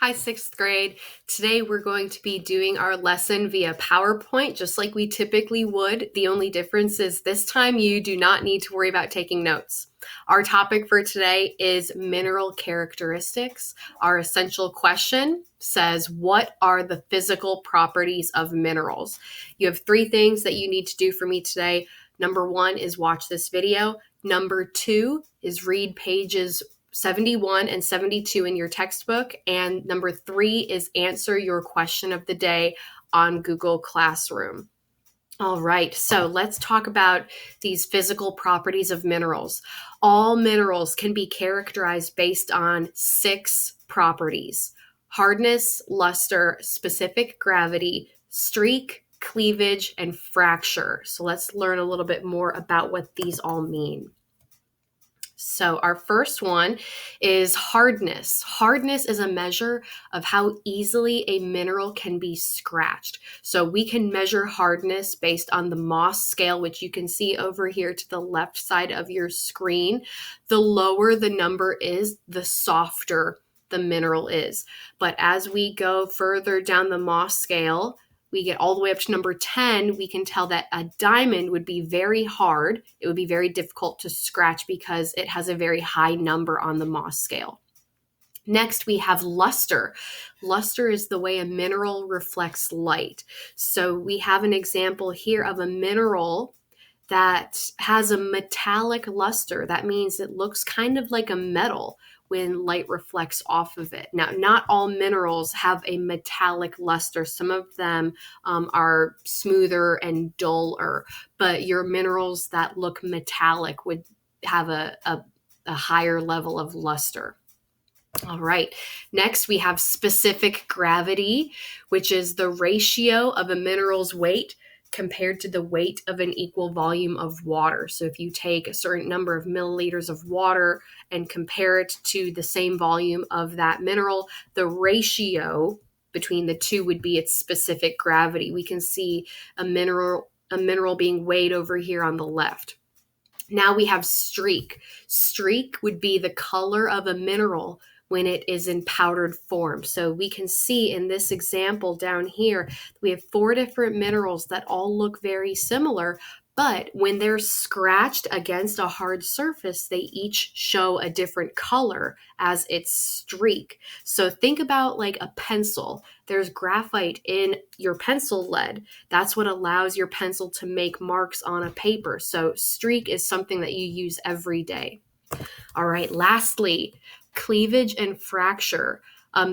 Hi, sixth grade. Today we're going to be doing our lesson via PowerPoint, just like we typically would. The only difference is this time you do not need to worry about taking notes. Our topic for today is mineral characteristics. Our essential question says, what are the physical properties of minerals? You have three things that you need to do for me today. Number one is watch this video. Number two is read pages 71 and 72 in your textbook. And number three is answer your question of the day on Google Classroom. All right, so let's talk about these physical properties of minerals. All minerals can be characterized based on 6 properties: hardness, luster, specific gravity, streak, cleavage, and fracture. So let's learn a little bit more about what these all mean. So our first one is hardness. Hardness is a measure of how easily a mineral can be scratched. So we can measure hardness based on the Mohs scale, which you can see over here to the left side of your screen. The lower the number is, the softer the mineral is. But as we go further down the Mohs scale, we get all the way up to number 10, we can tell that a diamond would be very hard. It would be very difficult to scratch because it has a very high number on the Mohs scale. Next, we have luster. Luster is the way a mineral reflects light. So we have an example here of a mineral that has a metallic luster. That means it looks kind of like a metal when light reflects off of it. Now, not all minerals have a metallic luster. Some of them are smoother and duller, but your minerals that look metallic would have a higher level of luster. All right, next we have specific gravity, which is the ratio of a mineral's weight compared to the weight of an equal volume of water. So if you take a certain number of milliliters of water and compare it to the same volume of that mineral, the ratio between the two would be its specific gravity. We can see a mineral being weighed over here on the left. Now we have streak. Streak would be the color of a mineral when it is in powdered form. So we can see in this example down here, we have 4 different minerals that all look very similar, but when they're scratched against a hard surface, they each show a different color as its streak. So think about like a pencil. There's graphite in your pencil lead. That's what allows your pencil to make marks on a paper. So streak is something that you use every day. All right, lastly, cleavage and fracture.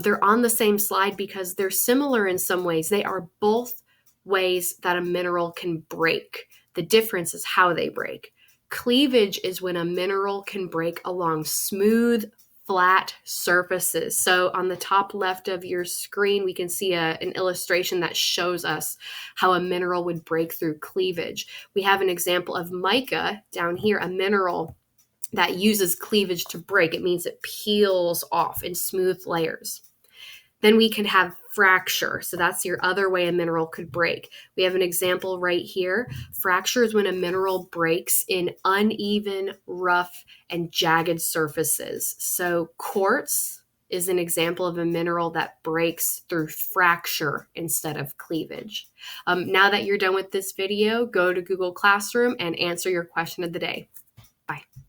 They're on the same slide because they're similar in some ways. They are both ways that a mineral can break. The difference is how they break. Cleavage is when a mineral can break along smooth, flat surfaces. So on the top left of your screen, we can see an illustration that shows us how a mineral would break through cleavage. We have an example of mica down here, a mineral that uses cleavage to break. It means it peels off in smooth layers. Then we can have fracture. So that's your other way a mineral could break. We have an example right here. Fracture is when a mineral breaks in uneven, rough, and jagged surfaces. So quartz is an example of a mineral that breaks through fracture instead of cleavage. Now that you're done with this video, go to Google Classroom and answer your question of the day.